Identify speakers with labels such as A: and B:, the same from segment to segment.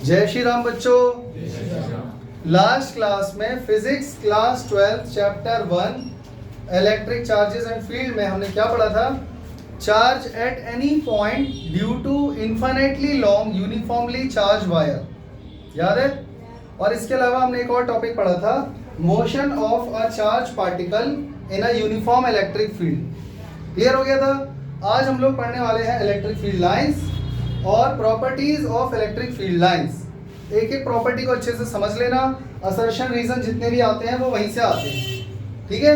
A: जय श्री राम बच्चों। Last class में physics class 12 chapter 1 electric charges and field में हमने क्या पढ़ा था? Charge at any point due to infinitely long uniformly charge wire, याद है? और इसके अलावा हमने एक और टॉपिक पढ़ा था, motion of a charge particle in a uniform electric field. Clear हो गया था? आज हम लोग पढ़ने वाले हैं इलेक्ट्रिक फील्ड लाइंस और properties of electric field lines. एक एक प्रॉपर्टी को अच्छे से समझ लेना, असर्शन रीजन जितने भी आते हैं वो वहीं से आते हैं, ठीक है?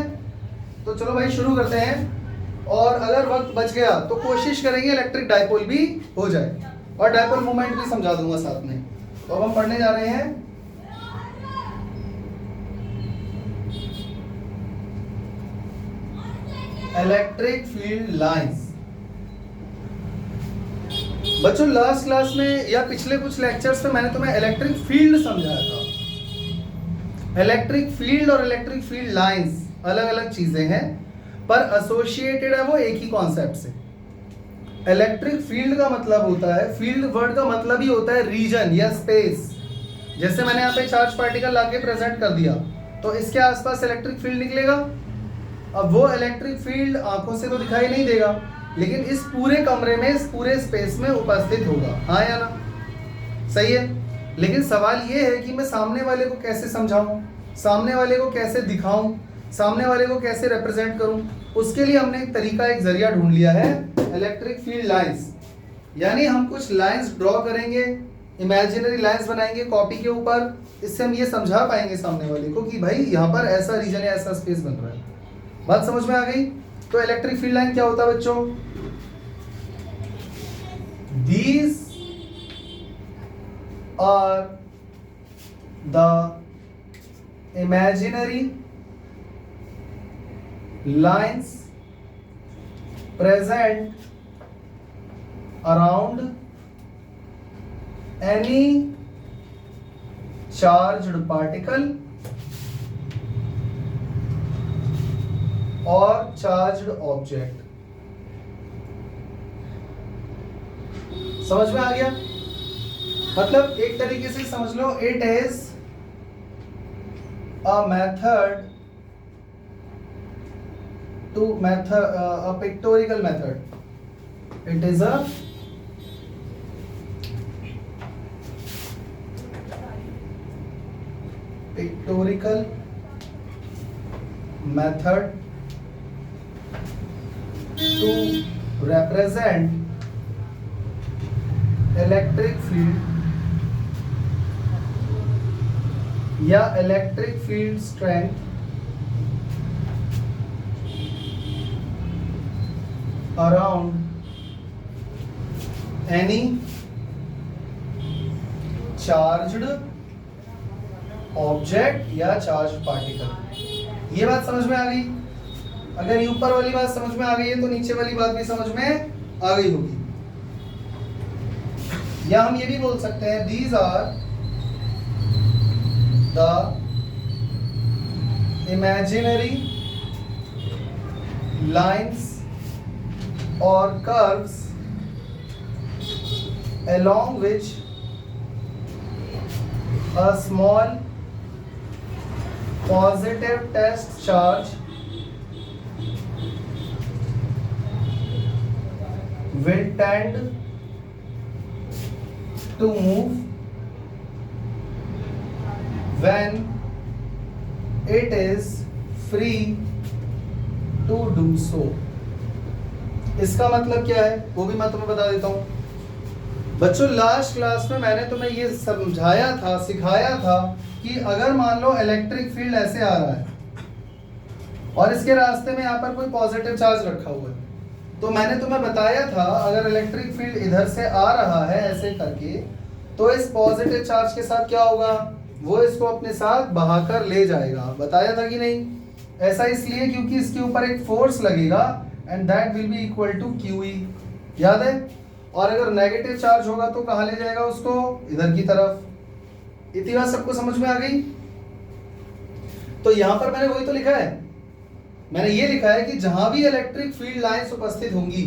A: तो चलो भाई शुरू करते हैं। और अगर वक्त बच गया तो कोशिश करेंगे इलेक्ट्रिक डायपोल भी हो जाए और डायपोल मूवमेंट भी समझा दूंगा साथ में। तो अब हम पढ़ने जा रहे हैं इलेक्ट्रिक फील्ड लाइंस। बच्चों लास्ट क्लास में या पिछले कुछ लेक्चर्स में मैंने तुम्हें इलेक्ट्रिक फील्ड समझाया था। इलेक्ट्रिक फील्ड और इलेक्ट्रिक फील्ड लाइंस अलग अलग चीजें हैं पर एसोसिएटेड है वो एक ही कॉन्सेप्ट से। इलेक्ट्रिक फील्ड का मतलब होता है, फील्ड वर्ड का मतलब ही होता है रीजन या स्पेस। जैसे मैंने यहाँ पे चार्ज पार्टिकल लाके प्रेजेंट कर दिया तो इसके आसपास इलेक्ट्रिक फील्ड निकलेगा। अब वो इलेक्ट्रिक फील्ड आंखों से तो दिखाई नहीं देगा लेकिन इस पूरे कमरे में, इस पूरे स्पेस में उपस्थित होगा, हाँ या ना? सही है। लेकिन सवाल ये है कि मैं सामने वाले को कैसे समझाऊं, सामने वाले को कैसे दिखाऊं, सामने वाले को कैसे रिप्रेजेंट करूं। उसके लिए हमने एक तरीका, एक जरिया ढूंढ लिया है, इलेक्ट्रिक फील्ड लाइंस। यानी हम कुछ लाइंस ड्रॉ करेंगे, इमेजिनरी लाइंस बनाएंगे कॉपी के ऊपर। इससे हम ये समझा पाएंगे सामने वाले को कि भाई यहाँ पर ऐसा रीजन है, ऐसा स्पेस बन रहा है। बात समझ में आ गई? तो इलेक्ट्रिक फील्ड लाइन क्या होता है बच्चों? These are the imaginary lines present around any charged particle or charged object। समझ में आ गया? मतलब एक तरीके से समझ लो, it is a method to a pictorial method. It is a pictorial method to represent electric field या electric field strength around any charged object या चार्ज पार्टिकल। ये बात समझ में आ गई? अगर ये ऊपर वाली बात समझ में आ गई है तो नीचे वाली बात भी समझ में आ गई होगी। या हम ये भी बोल सकते हैं, these are the imaginary lines or curves along which a small positive test charge will tend to move when it is free to do so। इसका मतलब क्या है वो भी मैं तुम्हें बता देता हूं। बच्चों लास्ट क्लास में मैंने तुम्हें ये समझाया था, सिखाया था कि अगर मान लो इलेक्ट्रिक फील्ड ऐसे आ रहा है और इसके रास्ते में यहाँ पर कोई पॉजिटिव चार्ज रखा हुआ है, तो मैंने तुम्हें बताया था अगर इलेक्ट्रिक फील्ड इधर से आ रहा है ऐसे करके तो इस पॉजिटिव चार्ज के साथ क्या होगा, वो इसको अपने साथ बहाकर ले जाएगा। बताया था कि नहीं? ऐसा इसलिए क्योंकि इसके ऊपर एक फोर्स लगेगा and that will be equal to QE, याद है? और अगर नेगेटिव चार्ज होगा तो कहाँ ले जाएगा उसको? इधर की तरफ। इतनी बात सबको समझ में आ गई? तो यहां पर मैंने वही तो लिखा है, मैंने ये लिखा है कि जहां भी इलेक्ट्रिक फील्ड लाइंस उपस्थित होंगी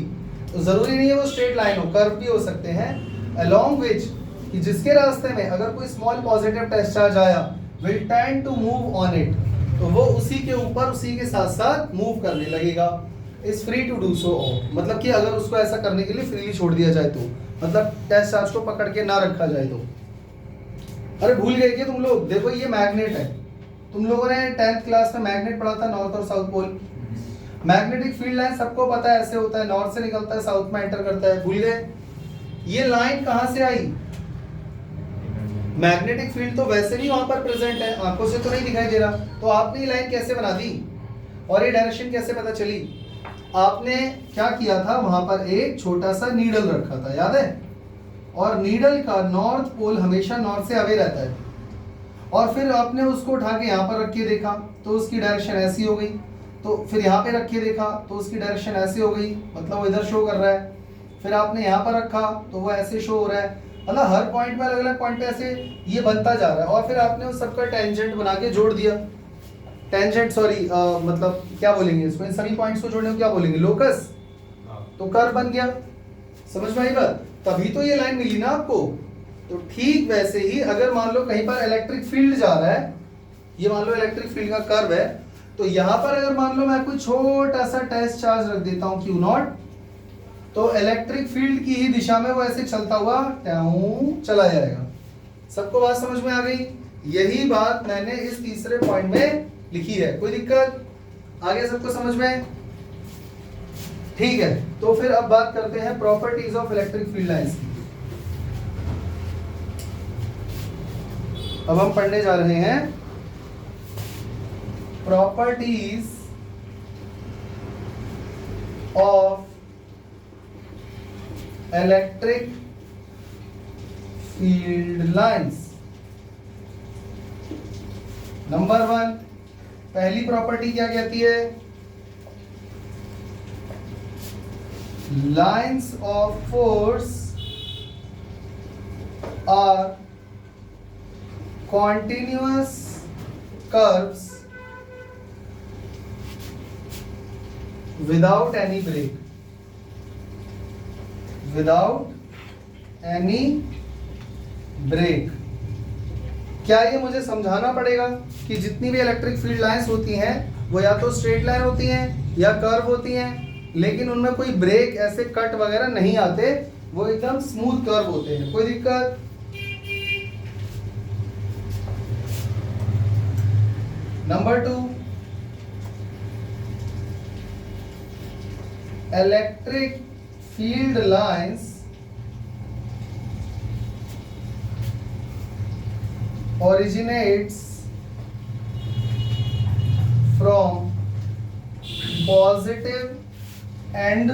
A: तो जरूरी नहीं है वो स्ट्रेट लाइन हो, कर्व भी हो सकते हैं, अलोंग विच कि जिसके रास्ते में अगर कोई स्मॉल पॉजिटिव टेस्ट चार्ज आया will tend to move on it, तो वो उसी के ऊपर उसी के साथ साथ मूव करने लगेगा। Is free to do so, मतलब कि अगर उसको ऐसा करने के लिए फ्रीली छोड़ दिया जाए तो, मतलब टेस्ट चार्ज को पकड़ के ना रखा जाए तो। अरे भूल गए कि तुम लोग, देखो ये मैग्नेट है, तुम लोगों ने 10th क्लास में मैग्नेट पढ़ा था, नॉर्थ और south pole. Magnetic field line सबको पता है ऐसे होता है, नॉर्थ से निकलता है साउथ में एंटर करता है, भूल गए? ये लाइन कहां से आई? मैग्नेटिक फील्ड तो वैसे भी वहां पर प्रेजेंट है, आंखों से तो नहीं दिखाई दे रहा, तो आपने ये लाइन कैसे बना दी और ये डायरेक्शन कैसे पता चली? आपने क्या किया था, वहां पर एक छोटा सा नीडल रखा था, याद है? और नीडल का नॉर्थ पोल हमेशा नॉर्थ से अवे रहता है, और फिर आपने उसको उठा के यहाँ पर रख के देखा तो उसकी डायरेक्शन ऐसी हो गई, तो फिर यहाँ पे रख के देखा तो उसकी डायरेक्शन ऐसी हो गई, मतलब वो इधर शो कर रहा है। फिर आपने यहाँ पर रखा तो वो ऐसे शो हो रहा है, मतलब हर पॉइंट में अलग अलग पॉइंट पे ऐसे ये बनता जा रहा है। और फिर आपने उस सबका टेंजेंट बना के जोड़ दिया, टेंजेंट सॉरी मतलब क्या बोलेंगे इसको, इन सभी पॉइंट्स को जोड़ने को क्या बोलेंगे, लोकस। तो कर्व बन गया, समझ में आई बात? तभी तो ये लाइन मिली ना आपको। तो ठीक वैसे ही अगर मान लो कहीं पर इलेक्ट्रिक फील्ड जा रहा है, ये मान लो इलेक्ट्रिक फील्ड का कर्व है, तो यहां पर अगर मान लो मैं कोई छोटा सा टेस्ट चार्ज रख देता हूं Q0, तो इलेक्ट्रिक फील्ड की ही दिशा में वो ऐसे चलता हुआ चला जाएगा। सबको बात समझ में आ गई? यही बात मैंने इस तीसरे पॉइंट में लिखी है, कोई दिक्कत? आगे सबको समझ में? ठीक है, तो फिर अब बात करते हैं properties of electric field lines की। अब हम पढ़ने जा रहे हैं properties of electric field lines. Number 1, पहली प्रॉपर्टी क्या कहती है? Lines of force are continuous curves without any break, without any break। क्या ये मुझे समझाना पड़ेगा कि जितनी भी इलेक्ट्रिक फील्ड लाइंस होती हैं वो या तो स्ट्रेट लाइन होती हैं या कर्व होती हैं, लेकिन उनमें कोई ब्रेक ऐसे कट वगैरह नहीं आते, वो एकदम स्मूथ कर्व होते हैं, कोई दिक्कत? Number 2, electric field lines originates from positive end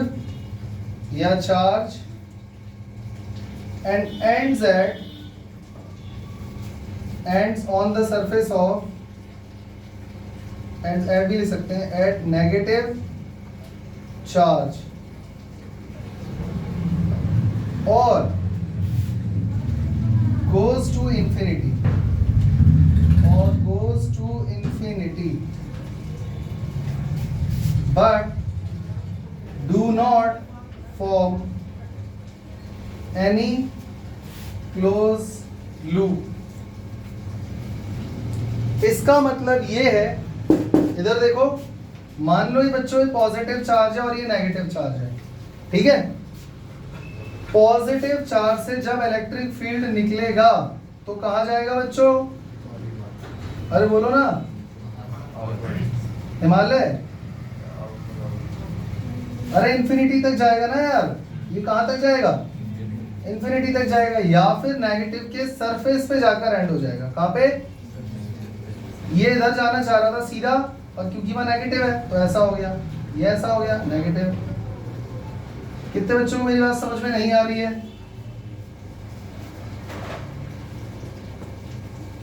A: या charge and ends on the surface of, and भी लिख सकते हैं, एट नेगेटिव चार्ज, और goes to infinity, but do not form any close loop. इसका मतलब ये है, इधर देखो, मान लो ये बच्चों ये पॉजिटिव चार्ज है और ये नेगेटिव चार्ज है, ठीक है? पॉजिटिव चार्ज से जब इलेक्ट्रिक फील्ड निकलेगा तो कहां जाएगा बच्चों? अरे बोलो ना, हिमालय, अरे इंफिनिटी तक जाएगा ना यार। ये कहां तक जाएगा? इंफिनिटी तक जाएगा, या फिर नेगेटिव के सरफेस पे जाकर एंड हो जाएगा। कहां पे? ये इधर जाना चाह रहा था सीधा, और क्योंकि वह नेगेटिव है तो ऐसा हो गया, ये ऐसा हो गया नेगेटिव। कितने बच्चों को मेरी बात समझ में नहीं आ रही है?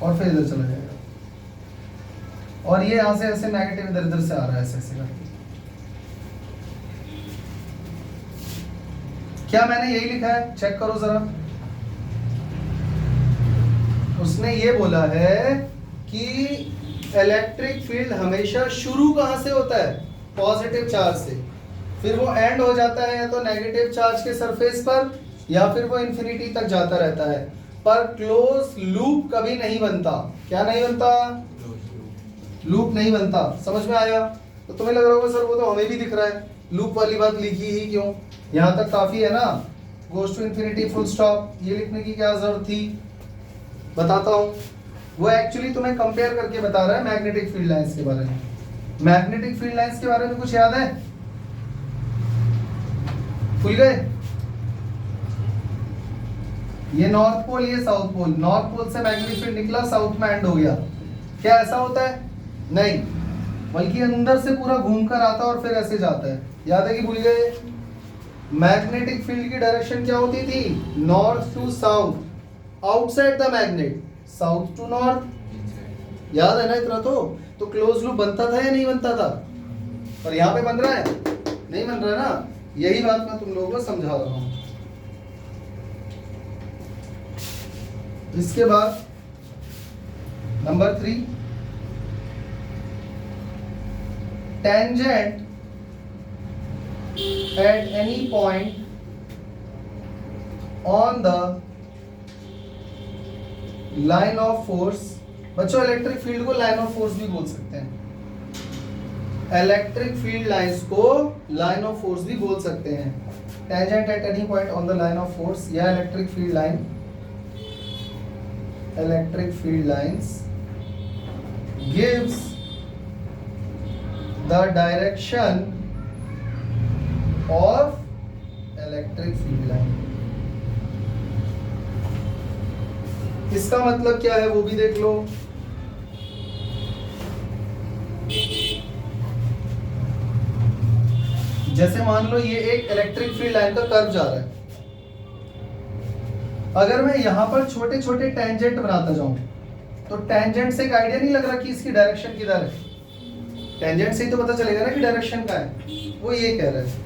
A: और फिर इधर चला जाएगा, और ये यहां से ऐसे नेगेटिव इधर इधर से आ रहा है, ऐसे ऐसे करके। क्या मैंने यही लिखा है? चेक करो जरा। उसने ये बोला है कि इलेक्ट्रिक फील्ड हमेशा शुरू कहां से होता है? पॉजिटिव चार्ज से, फिर वो एंड हो जाता है या तो नेगेटिव चार्ज के सरफेस पर, या फिर वो इंफिनिटी तक जाता रहता है। पर क्लोज लूप कभी नहीं बनता। क्या नहीं बनता? लूप नहीं बनता। समझ में आया? तो तुम्हें लग रहा होगा सर वो तो हमें भी दिख रहा है, लूप वाली बात लिखी ही क्यों, यहाँ तक काफी है ना, goes to infinity full stop, ये लिखने की क्या जरूरत थी? बताता हूँ। वो एक्चुअली तुम्हें कंपेयर करके बता रहा है मैग्नेटिक फील्ड लाइंस के बारे में। मैग्नेटिक फील्ड लाइंस के बारे में कुछ याद है? भूल गए? ये नॉर्थ पोल, ये साउथ पोल, नॉर्थ पोल से मैग्नेटिक फील्ड निकला, साउथ में एंड हो गया। क्या ऐसा होता है? नहीं, बल्कि अंदर से पूरा घूमकर आता है और फिर ऐसे जाता है। याद है कि भूल गए? मैग्नेटिक फील्ड की डायरेक्शन क्या होती थी? North to south, outside the magnet, south to north. याद है ना इतना? तो क्लोज लूप बनता था या नहीं बनता था? और यहाँ पे बन रहा है? नहीं बन रहा है ना। यही बात मैं तुम लोगों को समझा रहा हूं। इसके बाद number 3, tangent at any point on the line of force। बच्चों इलेक्ट्रिक फील्ड को लाइन ऑफ फोर्स भी बोल सकते हैं, इलेक्ट्रिक फील्ड लाइंस को लाइन ऑफ फोर्स भी बोल सकते हैं। Tangent at any point on the line of force या electric field line, electric field lines gives the direction of electric field line. इसका मतलब क्या है वो भी देख लो। जैसे मान लो ये एक इलेक्ट्रिक फील्ड लाइन का कर्व जा रहा है, अगर मैं यहां पर छोटे छोटे टेंजेंट बनाता जाऊं तो टेंजेंट से एक आइडिया नहीं लग रहा कि इसकी डायरेक्शन किधर है? टेंजेंट से ही तो पता चलेगा ना कि डायरेक्शन का है। वो ये कह रहा है।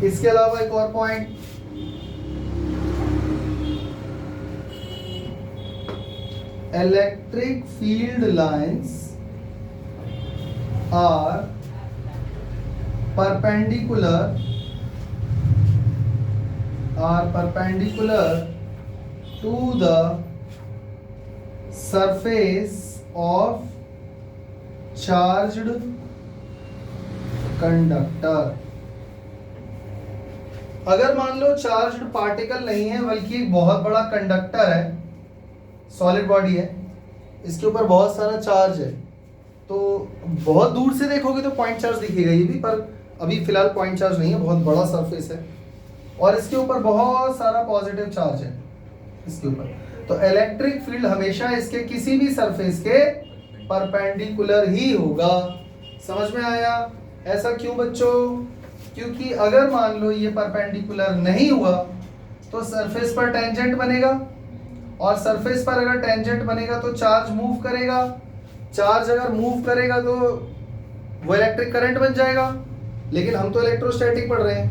A: इसके अलावा एक और point, electric field lines are perpendicular to the surface of charged conductor. अगर मान लो चार्ज्ड पार्टिकल नहीं है बल्कि एक बहुत बड़ा कंडक्टर है, सॉलिड बॉडी है, इसके ऊपर बहुत सारा चार्ज है, तो बहुत दूर से देखोगे तो पॉइंट चार्ज दिखेगा ये भी, पर अभी फिलहाल पॉइंट चार्ज नहीं है, बहुत बड़ा सरफेस है और इसके ऊपर बहुत सारा पॉजिटिव चार्ज है इसके ऊपर, तो इलेक्ट्रिक फील्ड हमेशा इसके किसी भी सरफेस के परपेंडिकुलर ही होगा। समझ में आया? ऐसा क्यों बच्चों? क्योंकि अगर मान लो ये परपेंडिकुलर नहीं हुआ तो सरफेस पर टेंजेंट बनेगा, और सरफेस पर अगर टेंजेंट बनेगा तो चार्ज मूव करेगा, चार्ज अगर मूव करेगा तो वो इलेक्ट्रिक करंट बन जाएगा। लेकिन हम तो इलेक्ट्रोस्टैटिक पढ़ रहे हैं,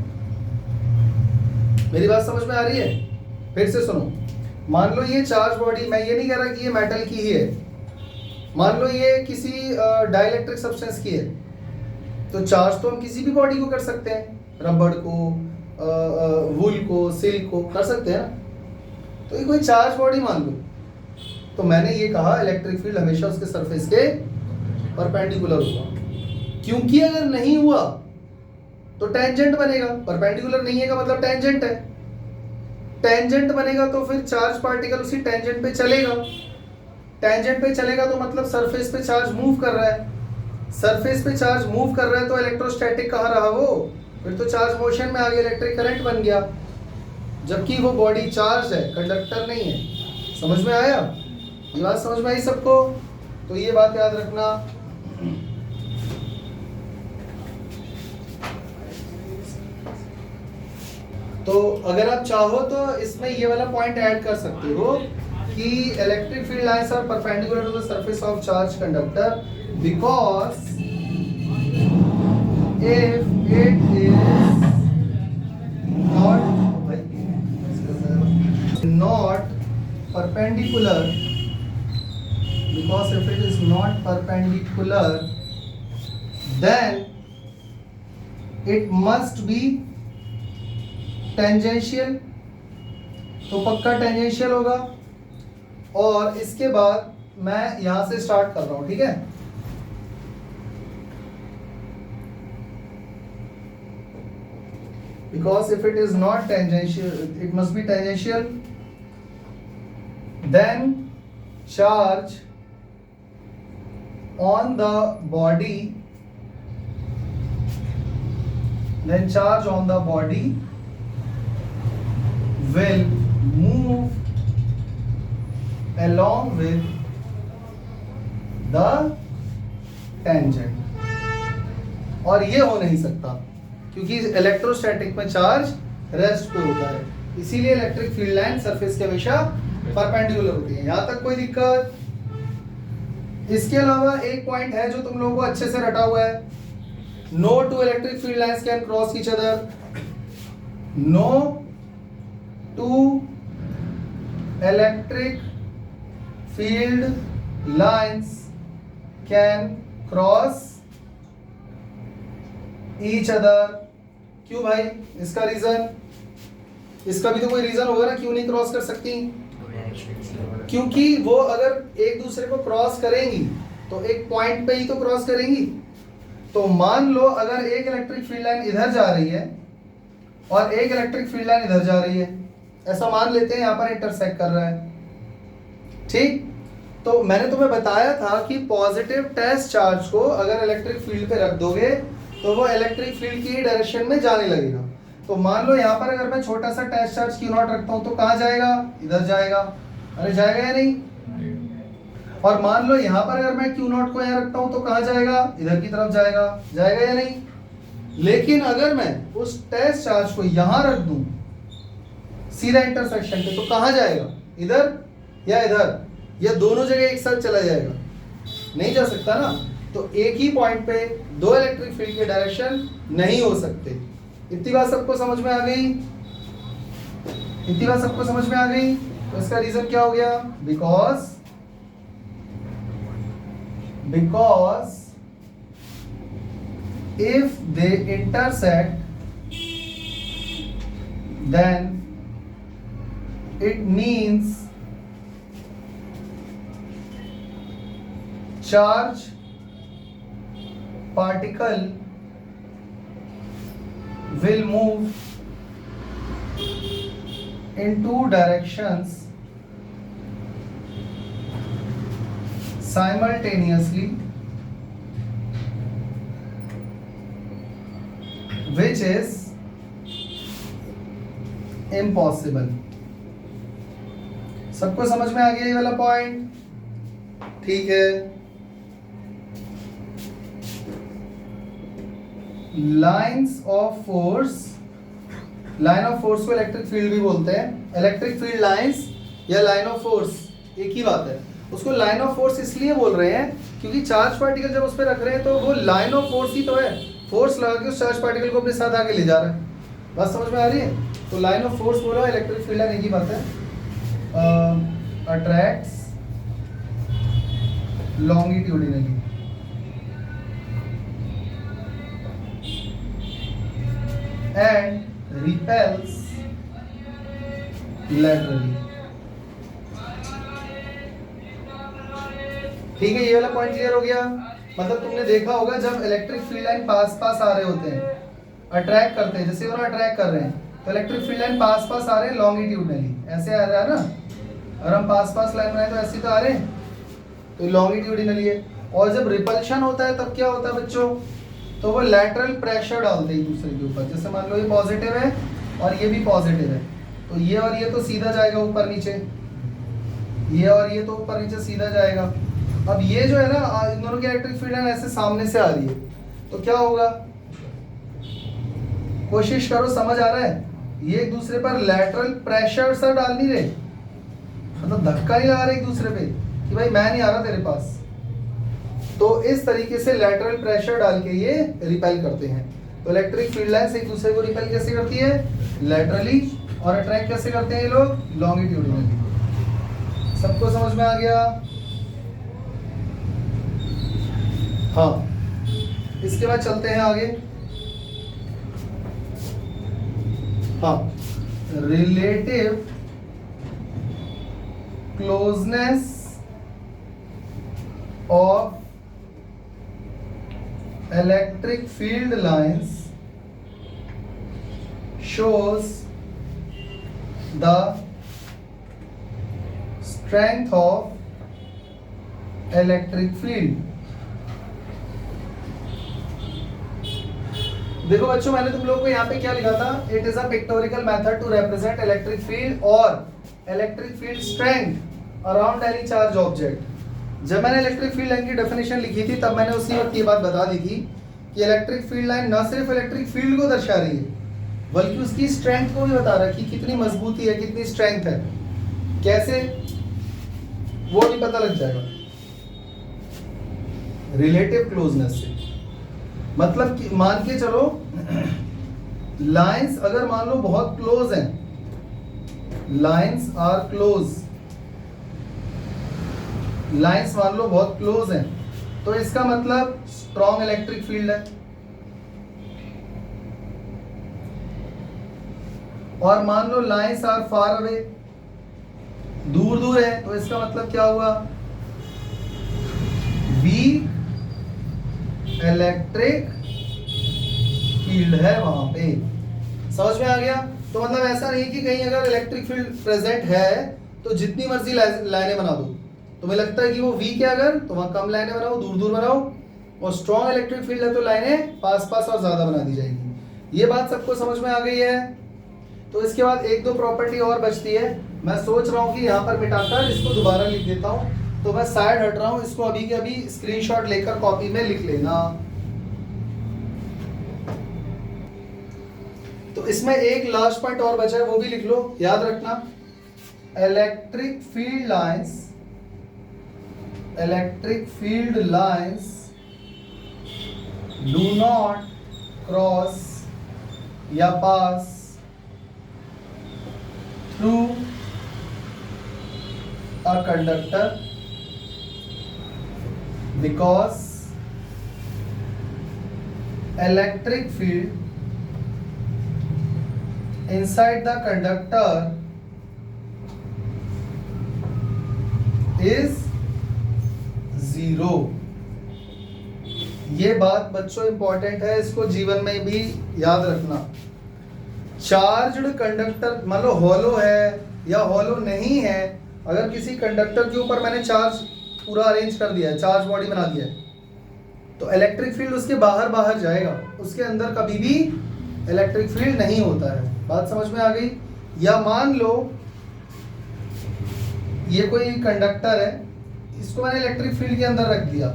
A: मेरी बात समझ में आ रही है? फिर से सुनो, मान लो ये चार्ज बॉडी, मैं ये नहीं कह रहा कि ये मेटल की ही है, मान लो ये किसी डाइलेक्ट्रिक सब्सटेंस की है, तो चार्ज तो हम किसी भी बॉडी को कर सकते हैं, रबड़ को, वूल को, सिल्क को कर सकते हैं। तो ये कोई चार्ज बॉडी मान लो, तो मैंने ये कहा इलेक्ट्रिक फील्ड हमेशा उसके सरफेस के परपेंडिकुलर होगा, क्योंकि अगर नहीं हुआ तो टेंजेंट बनेगा। परपेंडिकुलर नहीं है का मतलब टेंजेंट है, टेंजेंट बनेगा तो फिर चार्ज पार्टिकल उसी टेंजेंट पे चलेगा, टेंजेंट पे चलेगा तो मतलब सरफेस पे चार्ज मूव कर रहा है, सरफेस पे चार्ज मूव कर रहा है तो इलेक्ट्रोस्टैटिक कहाँ रहा वो? फिर तो चार्ज मोशन में आ गया, इलेक्ट्रिक करंट बन गया, जबकि वो बॉडी चार्ज है, कंडक्टर नहीं है। समझ में आया? ये बात समझ में आई सबको? तो ये बात याद रखना। तो अगर आप चाहो तो इसमें ये वाला पॉइंट ऐड कर सकते हो कि electric field lines are perpendicular to the surface of charge conductor because if it is not perpendicular, because if it is not perpendicular, then it must be tangential, तो पक्का टेंजेंशियल होगा। और इसके बाद मैं यहां से स्टार्ट कर रहा हूं, ठीक है। Because if it is not tangential, it must be tangential, then charge on the body, will move along with the tangent। और ये हो नहीं सकता क्योंकि इलेक्ट्रोस्टैटिक में चार्ज रेस्ट पे होता है, इसीलिए इलेक्ट्रिक फील्ड लाइन सरफेस के हमेशा परपेंडिकुलर होती है। यहां तक कोई दिक्कत? इसके अलावा एक पॉइंट है जो तुम लोगों को अच्छे से रटा हुआ है, no two electric field lines can cross each other, no two electric field lines can cross each other. क्यों भाई? इसका रीजन, इसका भी तो कोई रीजन होगा ना, क्यों नहीं क्रॉस कर सकती? क्योंकि वो अगर एक दूसरे को क्रॉस करेंगी तो एक पॉइंट पे ही तो क्रॉस करेंगी। तो मान लो अगर एक इलेक्ट्रिक फील्ड लाइन इधर जा रही है और एक इलेक्ट्रिक फील्ड लाइन इधर जा रही है, ऐसा मान लेते हैं, यहां पर इंटरसेक्ट कर रहा है, ठीक। तो मैंने तुम्हें बताया था कि पॉजिटिव टेस्ट चार्ज को अगर इलेक्ट्रिक फील्ड पे रख दोगे तो वो इलेक्ट्रिक फील्ड की डायरेक्शन में जाने लगेगा। तो मान लो यहाँ पर अगर मैं छोटा सा टेस्ट चार्ज Q नॉट रखता हूँ तो कहाँ जाएगा? इधर जाएगा। अरे जाएगा या नहीं? और मान लो यहाँ पर अगर मैं Q नॉट को यहाँ रखता हूँ तो कहाँ जाएगा? इधर की तरफ जाएगा। जाएगा या नहीं? लेकिन अगर मैं उस टेस्ट चार्ज को यहाँ रख दूं सीधा इंटरसेक्शन पे तो कहाँ जाएगा? इधर या इधर, या दोनों जगह एक साथ चला जाएगा? नहीं जा सकता ना। तो एक ही पॉइंट पे दो इलेक्ट्रिक फील्ड के डायरेक्शन नहीं हो सकते। इतनी बात सबको समझ में आ गई? इतनी बात सबको समझ में आ गई? तो इसका रीजन क्या हो गया? Because if they intersect then it means charge particle will move in two directions simultaneously, which is impossible। सबको समझ में आ गया ये वाला पॉइंट? ठीक है। Lines of force, line of force को इलेक्ट्रिक फील्ड भी बोलते हैं। इलेक्ट्रिक फील्ड लाइंस या लाइन ऑफ फोर्स एक ही बात है। उसको लाइन ऑफ फोर्स इसलिए बोल रहे हैं क्योंकि चार्ज पार्टिकल जब उस पर रख रहे हैं तो वो लाइन ऑफ फोर्स ही तो है, फोर्स लगा के उस चार्ज पार्टिकल को अपने साथ आगे ले जा रहा है। बात समझ में आ रही है? तो लाइन ऑफ फोर्स बोला, इलेक्ट्रिक फील्ड लाइन एक ही बात है। Attracts longitudinally, and repels laterally। ठीक है, ये वाला पॉइंट क्लियर हो गया? मतलब तुमने देखा होगा जब इलेक्ट्रिक फील्ड लाइन पास पास आ रहे होते हैं, अट्रैक्ट करते हैं, जैसे उन्हें अट्रैक्ट कर रहे हैं तो इलेक्ट्रिक फील्ड लाइन पास पास आ रहे हैं लॉन्गिट्यूडनली, ऐसे आ रहा है ना। अगर हम पास पास लाइन बनाए तो ऐसे तो आ रहे हैं, तो लॉन्गिट्यूडनली है। और जब रिपल्शन होता है तब क्या होता है बच्चों? तो वो लैटरल प्रेशर डालते हैं एक दूसरे के ऊपर। जैसे मान लो ये पॉजिटिव है और ये भी पॉजिटिव है, तो ये और ये तो सीधा जाएगा ऊपर नीचे, ये और ये तो ऊपर नीचे सीधा जाएगा। अब ये जो है ना, इन दोनों की इलेक्ट्रिक फील्ड लाइन ऐसे सामने से आ रही है, तो क्या होगा? कोशिश करो, समझ आ रहा है? ये एक दूसरे पर लैटरल प्रेशर सर डाल नहीं रहे, मतलब धक्का नहीं लगा रहे एक दूसरे पे कि भाई मैं नहीं आ रहा तेरे पास। तो इस तरीके से लैटरल प्रेशर डाल के ये रिपेल करते हैं। तो इलेक्ट्रिक फील्ड लाइंस एक दूसरे को रिपेल कैसे करती है? लैटरली। और अट्रैक्ट कैसे करते हैं ये लोग? लॉन्गिट्यूडिनली। सबको समझ में आ गया? हाँ, इसके बाद चलते हैं आगे। हाँ, relative closeness of electric field lines shows the strength of electric field. देखो बच्चों, मैंने तुम लोगों को यहाँ पे क्या लिखा था, it is a pictorial method to represent electric field और electric field strength around any charge object. जब मैंने इलेक्ट्रिक फील्ड लाइन की डेफिनेशन लिखी थी तब मैंने उसी वक्त ये बात बता दी थी कि इलेक्ट्रिक फील्ड लाइन न सिर्फ इलेक्ट्रिक फील्ड को दर्शा रही है बल्कि उसकी स्ट्रेंथ को भी बता रहा है कि कितनी मजबूती है, कितनी स्ट्रेंथ है। कैसे, वो भी पता लग जाएगा रिलेटिव क्लोजनेस से। मतलब कि मान के चलो लाइंस अगर मान लो बहुत क्लोज हैं, लाइंस आर क्लोज, लाइंस मान लो बहुत क्लोज हैं, तो इसका मतलब स्ट्रॉन्ग इलेक्ट्रिक फील्ड है। और मान लो लाइंस आर फार अवे, दूर दूर है, तो इसका मतलब क्या हुआ, वीक इलेक्ट्रिक फील्ड है वहां पे। समझ में आ गया? तो मतलब ऐसा नहीं कि कहीं अगर इलेक्ट्रिक फील्ड प्रेजेंट है तो जितनी मर्जी लाइनें बना दो, तुम्हें लगता है कि वो वीक है अगर, तो वहां कम लाइनें बनाओ, दूर दूर बनाओ, और स्ट्रॉन्ग इलेक्ट्रिक फील्ड है तो लाइनें पास पास और ज्यादा बना दी जाएगी। ये बात सबको समझ में आ गई है? तो इसके बाद एक दो प्रॉपर्टी और बचती है, मैं सोच रहा हूँ कि यहाँ पर मिटाकर इसको दोबारा लिख देता हूँ, तो मैं साइड हट रहा हूँ, इसको अभी के अभी स्क्रीनशॉट लेकर कॉपी में लिख लेना। तो इसमें एक लास्ट पॉइंट और बचा है, वो भी लिख लो, याद रखना, electric field lines, electric field lines do not cross या pass through a conductor because electric field inside the conductor is zero। ये बात बच्चों इंपॉर्टेंट है, इसको जीवन में भी याद रखना। चार्ज्ड कंडक्टर मान लो हॉलो है या हॉलो नहीं है, अगर किसी कंडक्टर के ऊपर मैंने चार्ज पूरा अरेंज कर दिया है, चार्ज बॉडी बना दिया है, तो इलेक्ट्रिक फील्ड उसके बाहर बाहर जाएगा, उसके अंदर कभी भी इलेक्ट्रिक फील्ड नहीं होता है। बात समझ में आ गई? या मान लो ये कोई कंडक्टर है, इसको मैंने इलेक्ट्रिक फील्ड के अंदर रख दिया,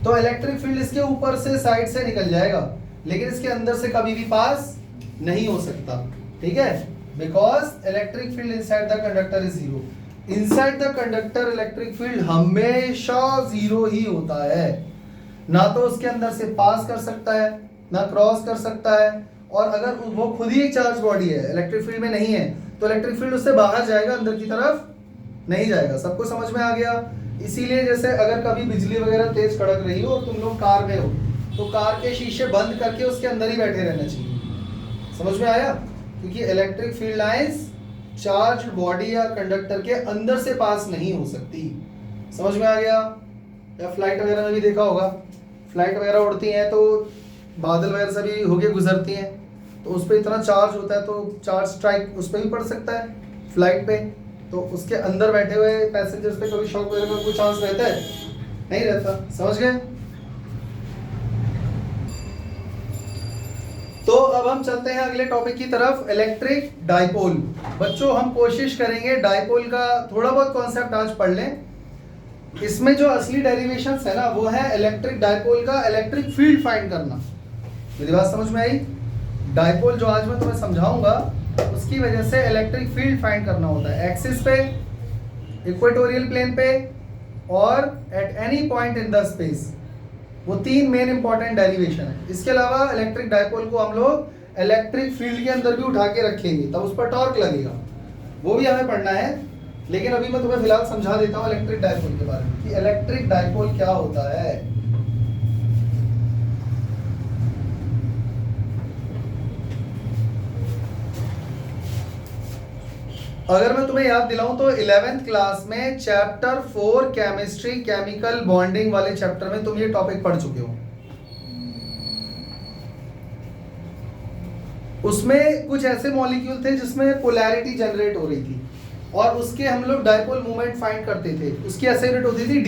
A: तो इलेक्ट्रिक फील्ड इसके ऊपर से साइड से निकल जाएगा, लेकिन इसके अंदर से कभी भी पास नहीं हो सकता। ठीक है? Because electric field inside the conductor is zero. Inside the conductor electric field हमेशा जीरो ही होता है, ना तो उसके अंदर से पास कर सकता है ना क्रॉस कर सकता है, और अगर वो खुद ही एक चार्ज बॉडी है, इलेक्ट्रिक फील्ड में नहीं है, तो इलेक्ट्रिक फील्ड उससे बाहर जाएगा, अंदर की तरफ नहीं जाएगा। सबको समझ में आ गया? इसीलिए जैसे अगर कभी बिजली वगैरह तेज कड़क रही हो और तुम लोग कार में हो, तो कार के शीशे बंद करके उसके अंदर ही बैठे रहना चाहिए। समझ में आया? क्योंकि electric field lines charge body या कंडक्टर के अंदर से पास नहीं हो सकती। समझ में आ गया? या फ्लाइट वगैरह में भी देखा होगा, फ्लाइट वगैरह उड़ती हैं तो बादल वगैरह से भी होके गुजरती हैं, तो उस पर इतना चार्ज होता है तो चार्ज स्ट्राइक उस पर भी पड़ सकता है फ्लाइट पे, तो उसके अंदर बैठे हुए पैसेंजर्स पे कभी शॉक वगैरह का कोई चांस रहता है? नहीं रहता। समझ गए? तो अब हम चलते हैं अगले टॉपिक की तरफ, इलेक्ट्रिक डाइपोल। बच्चों हम कोशिश करेंगे डाइपोल का थोड़ा बहुत कॉन्सेप्ट आज पढ़ लें। इसमें जो असली डेरिवेशंस है ना, वो है इलेक्ट्रिक डाइपोल का इलेक्ट्रिक फील्ड फाइंड करना। मेरी बात समझ में आई? डाइपोल जो आज मैं तुम्हें समझाऊंगा उसकी वजह से इलेक्ट्रिक फील्ड फाइंड करना होता है एक्सिस पे, इक्वेटोरियल प्लेन पे और eight any point in the space. वो तीन मेन इंपॉर्टेंट डेरिवेशन है। इसके अलावा इलेक्ट्रिक डाइपोल को हम लोग इलेक्ट्रिक फील्ड के अंदर भी उठा के रखेंगे, तब उस पर टॉर्क लगेगा, वो भी हमें पढ़ना है। लेकिन अभी मैं तुम्हें फिलहाल समझा देता हूँ इलेक्ट्रिक डाइपोल के बारे में कि इलेक्ट्रिक डाइपोल क्या होता है। अगर मैं तुम्हें याद दिलाऊं तो 11th क्लास में चैप्टर 4 केमिस्ट्री केमिकल बॉन्डिंग वाले चैप्टर में तुम ये टॉपिक पढ़ चुके हो। उसमें कुछ ऐसे मॉलिक्यूल थे जिसमें पोलैरिटी जनरेट हो रही थी और उसके हम लोग डाइपोल मूवमेंट फाइंड करते थे। उसकी ऐसे यूनिट होती थी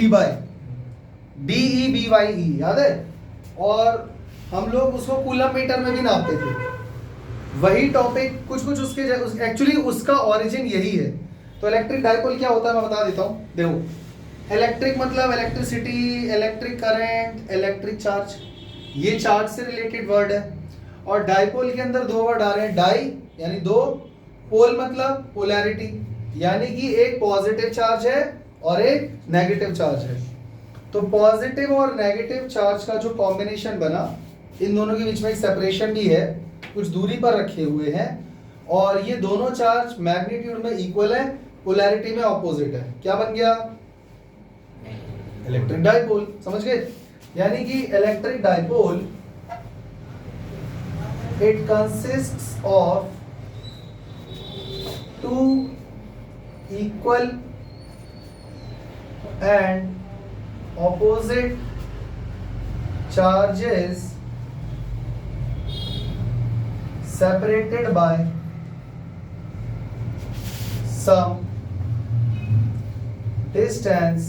A: DEBYE, याद है? और हम लोग उसको कूलम मीटर में भी नापते थे। वही टॉपिक कुछ उसके एक्चुअली उसका ओरिजिन यही है। तो इलेक्ट्रिक डाइपोल क्या होता है मैं बता देता हूँ। देखो, इलेक्ट्रिक मतलब electricity, electric current, electric charge, ये चार्ज से रिलेटेड वर्ड है। और डाइपोल के अंदर दो वर्ड आ रहे हैं, डाई यानी दो, पोल मतलब पोलैरिटी यानी कि एक पॉजिटिव चार्ज है और एक नेगेटिव चार्ज है। तो पॉजिटिव और नेगेटिव चार्ज का जो कॉम्बिनेशन बना, इन दोनों के बीच में एक सेपरेशन भी है, कुछ दूरी पर रखे हुए हैं और ये दोनों चार्ज मैग्नीट्यूड में इक्वल है, पोलैरिटी में ऑपोजिट है। क्या बन गया? Electric dipole. समझ गए? यानी कि electric dipole it consists of two equal and opposite charges separated by some distance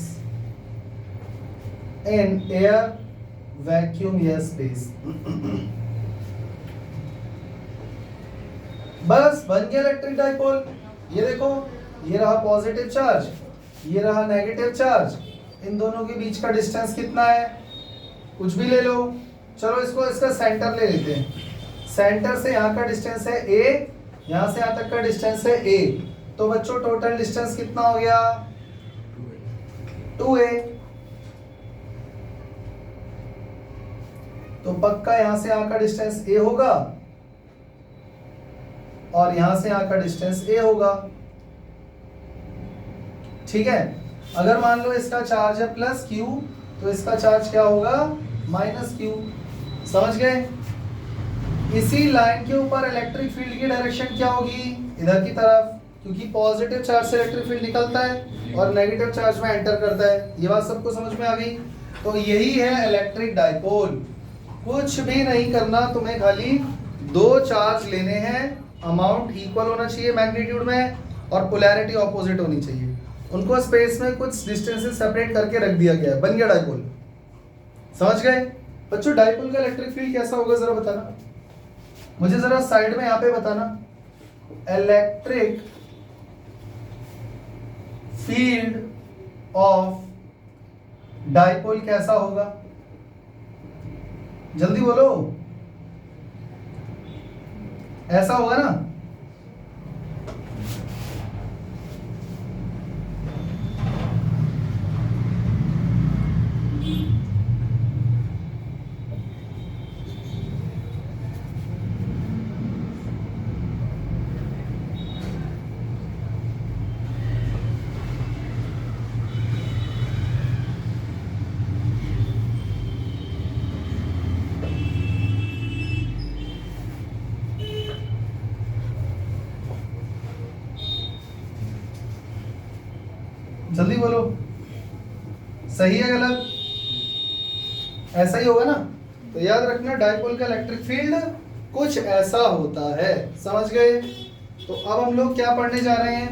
A: in air, vacuum या space। बस बन गया इलेक्ट्रिक डाइपोल। ये देखो, ये रहा पॉजिटिव चार्ज, ये रहा नेगेटिव चार्ज, इन दोनों के बीच का डिस्टेंस कितना है? कुछ भी ले लो। चलो इसको इसका सेंटर ले लेते हैं। सेंटर से यहाँ का डिस्टेंस है a, यहाँ से यहाँ तक का डिस्टेंस है a। तो बच्चों टोटल डिस्टेंस कितना हो गया? 2a। तो पक्का यहाँ से यहाँ का डिस्टेंस a होगा और यहाँ से यहाँ का डिस्टेंस a होगा। ठीक है। अगर मान लो इसका चार्ज है प्लस q, तो इसका चार्ज क्या होगा? Minus q। समझ गए? इसी लाइन के ऊपर इलेक्ट्रिक फील्ड की डायरेक्शन क्या होगी? इधर की तरफ, क्योंकि पॉजिटिव चार्ज से इलेक्ट्रिक फील्ड निकलता है और नेगेटिव चार्ज में एंटर करता है। ये बात सबको समझ में आ गई? तो यही है इलेक्ट्रिक डाइपोल। कुछ भी नहीं करना तुम्हें, खाली दो चार्ज लेने हैं, अमाउंट इक्वल होना चाहिए मैग्नीट्यूड में और पोलैरिटी ऑपोजिट होनी चाहिए। उनको स्पेस में कुछ डिस्टेंस से सेपरेट करके रख दिया गया है, बन गया डाइपोल। समझ गए बच्चों? डाइपोल का इलेक्ट्रिक फील्ड कैसा होगा जरा बताना मुझे, जरा साइड में यहाँ पे बताना। इलेक्ट्रिक फील्ड ऑफ डाइपोल कैसा होगा? जल्दी बोलो। ऐसा होगा ना? जल्दी बोलो, सही है गलत? ऐसा ही होगा ना? तो याद रखना डाइपोल का इलेक्ट्रिक फील्ड कुछ ऐसा होता है। समझ गए? तो अब हम लोग क्या पढ़ने जा रहे हैं?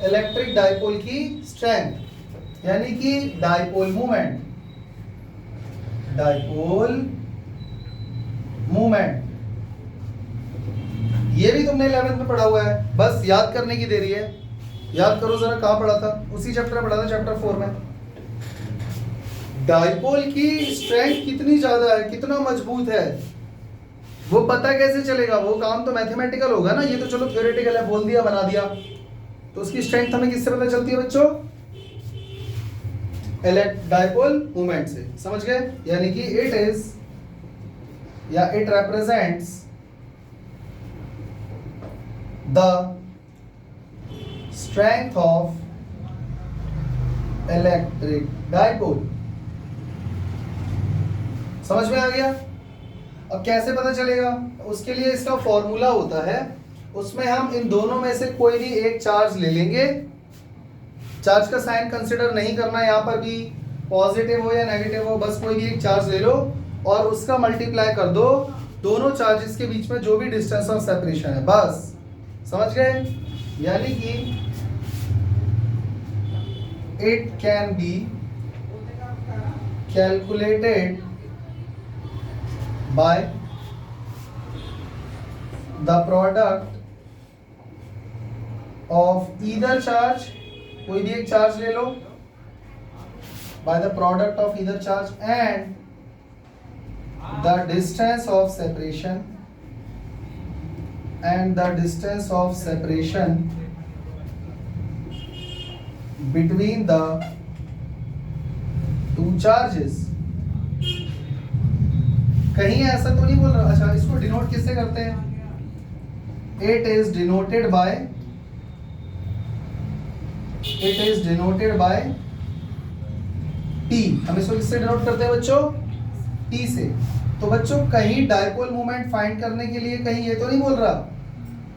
A: इलेक्ट्रिक डाइपोल की स्ट्रेंथ यानी कि डाइपोल मूवमेंट। डाइपोल मूवमेंट ये भी तुमने 11th में पढ़ा हुआ है, बस याद करने की देरी है। याद करो जरा, कहाँ पढ़ा था? उसी चैप्टर में पढ़ा था, चैप्टर 4 में। डाइपोल की स्ट्रेंथ कितनी ज्यादा है, कितना मजबूत है, वो पता कैसे चलेगा? वो काम तो मैथमेटिकल होगा ना, ये तो चलो थ्योरेटिकल है, बोल दिया बना दिया। तो उसकी स्ट्रेंथ हमें किससे पता चलती है बच्चों? डाइपोल मूवमेंट से। समझ गए? यानी कि इट इज या it represents the strength of electric dipole। समझ में आ गया? अब कैसे पता चलेगा? उसके लिए इसका फॉर्मूला होता है उसमें हम इन दोनों में से कोई भी एक चार्ज ले लेंगे। चार्ज का साइन कंसिडर नहीं करना, यहाँ पर भी पॉजिटिव हो या नेगेटिव हो, बस कोई भी एक चार्ज ले लो और उसका मल्टीप्लाई कर दो दोनों चार्जेस के बीच में जो भी डिस्टेंस ऑफ सेपरेशन है, बस समझ गए। यानी कि it can be calculated by the product of either charge, कोई भी एक चार्ज ले लो, by the product of either charge and the distance of separation between the two charges। कहीं ऐसा तो नहीं बोल रहा। अच्छा, इसको डिनोट किससे करते हैं? it is denoted by T। हम इसको किससे डिनोट करते हैं बच्चों? T से। तो बच्चों कहीं डायपोल मोमेंट फाइंड करने के लिए कहीं ये तो नहीं बोल रहा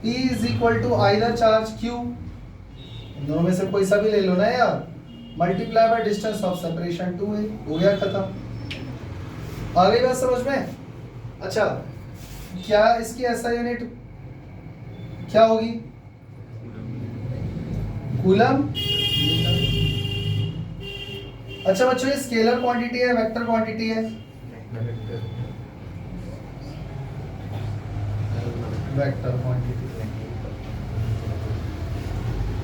A: P is equal to either charge Q, इन दोनों में से कोई सा भी ले लो ना यार, multiply by distance of separation 2 है, हो गया खत्म। आ गई बात समझ में? अच्छा, क्या इसकी ऐसा यूनिट क्या होगी? कूलम। अच्छा बच्चों, ये स्केलर क्वांटिटी है वेक्टर क्वांटिटी है? Vector quantity.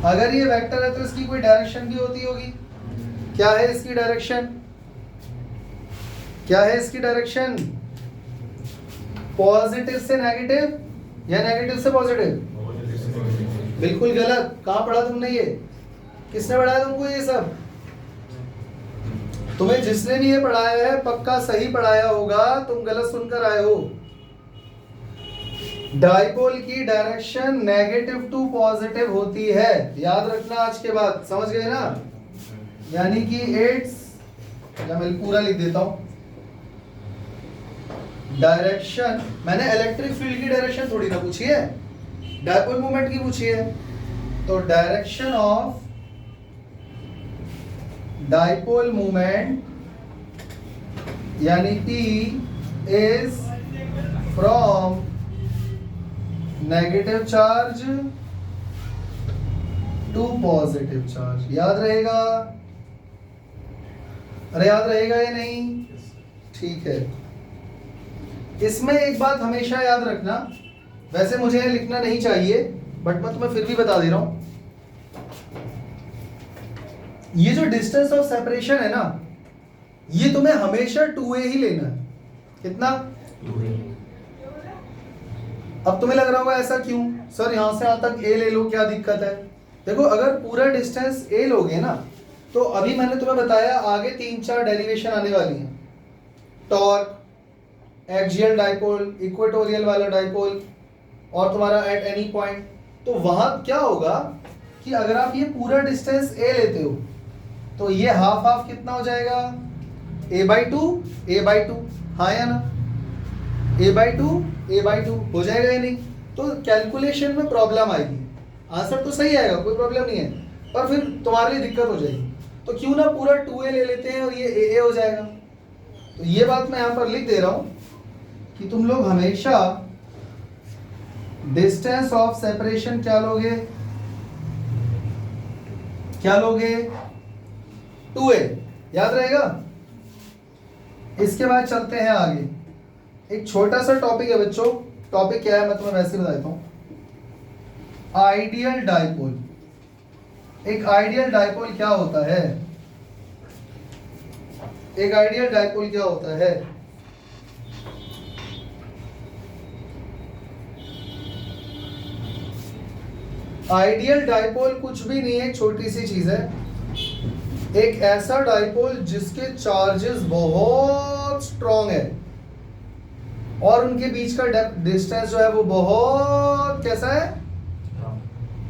A: अगर ये वेक्टर है तो इसकी कोई डायरेक्शन भी होती होगी। क्या है इसकी डायरेक्शन? क्या है इसकी डायरेक्शन? पॉजिटिव से नेगेटिव या नेगेटिव से पॉजिटिव? बिल्कुल गलत। कहाँ पढ़ा तुमने ये? किसने पढ़ाया तुमको ये सब? तुम्हें जिसने भी ये पढ़ाया है पक्का सही पढ़ाया होगा, तुम गलत सुनकर आए हो। डाइपोल की डायरेक्शन नेगेटिव टू पॉजिटिव होती है, याद रखना आज के बाद, समझ गए ना? यानी कि इट्स, मैं पूरा लिख देता हूं, डायरेक्शन, मैंने इलेक्ट्रिक फील्ड की डायरेक्शन थोड़ी ना पूछी है, डाइपोल मोमेंट की पूछी है। तो डायरेक्शन ऑफ डाइपोल मोमेंट यानी P is from negative charge to positive charge. याद रहेगा? अरे याद रहेगा या नहीं? ठीक है। इसमें एक बात हमेशा याद रखना, वैसे मुझे लिखना नहीं चाहिए बट मैं तुम्हें फिर भी बता दे रहा हूं, ये जो डिस्टेंस ऑफ सेपरेशन है ना, ये तुम्हें हमेशा 2a ही लेना है। कितना? 2a। अब तुम्हें लग रहा होगा ऐसा क्यों सर, यहां से यहां तक a ले लो, क्या दिक्कत है? देखो, अगर पूरा डिस्टेंस a लोगे ना, तो अभी मैंने तुम्हें बताया आगे 3-4 डेरिवेशन आने वाली हैं। टॉर्क, एक्सियल डाइपोल, इक्वेटोरियल वाला डाइपोल और तुम्हारा एट एनी पॉइंट। तो वहां क्या होगा कि अगर आप ये पूरा डिस्टेंस a लेते हो तो ये हाफ हाफ कितना हो जाएगा? a/2 हाँ या ना? a/2 हो जाएगा या नहीं? तो कैलकुलेशन में प्रॉब्लम आएगी। आंसर तो सही आएगा, कोई प्रॉब्लम नहीं है, पर फिर तुम्हारे लिए दिक्कत हो जाएगी। तो क्यों ना पूरा 2a ले लेते हैं और ये a हो जाएगा। तो ये बात मैं यहां पर लिख दे रहा हूं कि तुम लोग हमेशा डिस्टेंस ऑफ सेपरेशन क्या लोगे? क्या लोगे? 2a। याद रहेगा? इसके बाद चलते हैं आगे। एक छोटा सा टॉपिक है बच्चों, टॉपिक क्या है मैं तुम्हें वैसे बता देता हूं। Ideal dipole. एक आइडियल डाइपोल क्या होता है? एक आइडियल डाइपोल क्या होता है? आइडियल डाइपोल कुछ भी नहीं है, छोटी सी चीज है। एक ऐसा डाइपोल जिसके चार्जेस बहुत स्ट्रॉन्ग है और उनके बीच का डिस्टेंस जो है वो बहुत कैसा है?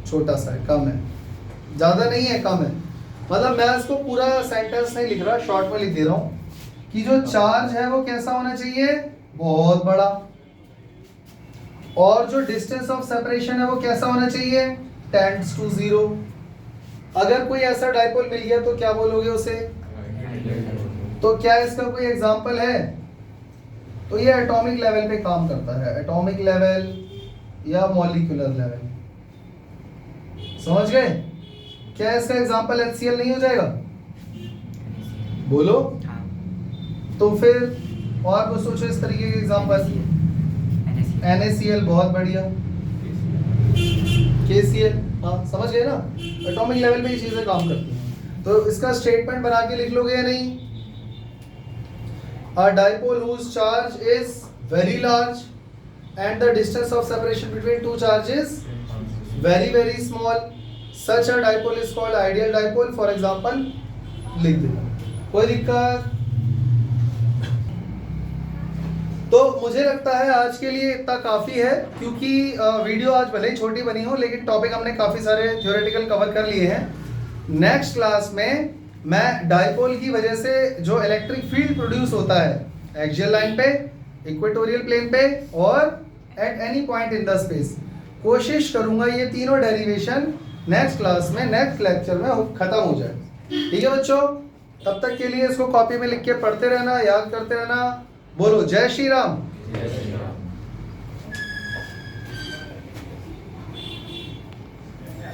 A: छोटा सा है, कम है, ज्यादा नहीं है, कम है। मतलब मैं इसको पूरा सेंटेंस नहीं लिख रहा, शॉर्ट में लिख दे रहा हूं कि जो चार्ज है वो कैसा होना चाहिए? बहुत बड़ा। और जो डिस्टेंस ऑफ सेपरेशन है वो कैसा होना चाहिए, टेंड्स टू 0। अगर कोई ऐसा डाइपोल मिल गया तो क्या बोलोगे उसे, तो क्या इसका कोई एग्जांपल है, तो ये एटॉमिक लेवल पे काम करता है, एटॉमिक लेवल या मॉलिक्यूलर लेवल, समझ गए। क्या इसका एग्जांपल HCl नहीं हो जाएगा, बोलो। तो फिर और कुछ सोचो इस तरीके के एग्जांपल। NaCl बहुत बढ़िया, KCl, हाँ समझ गए ना, एटॉमिक लेवल पे ये चीजें काम करती हैं। तो इसका स्टेटमेंट बना के लिख लोगे या नहीं, a dipole whose charge is very large and the distance of separation between two charges very small, such a dipole is called ideal dipole, for example लिख देना, कोई दिक्कत। तो मुझे लगता है आज के लिए इतना काफ़ी है, क्योंकि वीडियो आज भले ही छोटी बनी हो लेकिन टॉपिक हमने काफ़ी सारे थ्योरेटिकल कवर कर लिए हैं। नेक्स्ट क्लास में मैं डाइपोल की वजह से जो इलेक्ट्रिक फील्ड प्रोड्यूस होता है एक्सियल लाइन पे, इक्वेटोरियल प्लेन पे और eight any point in the space, कोशिश करूंगा ये तीनों डेरिवेशन नेक्स्ट क्लास में, नेक्स्ट लेक्चर में खत्म हो जाए। ठीक है बच्चों, तब तक के लिए इसको कॉपी में लिख के पढ़ते रहना, याद करते रहना। बोलो जय श्री राम।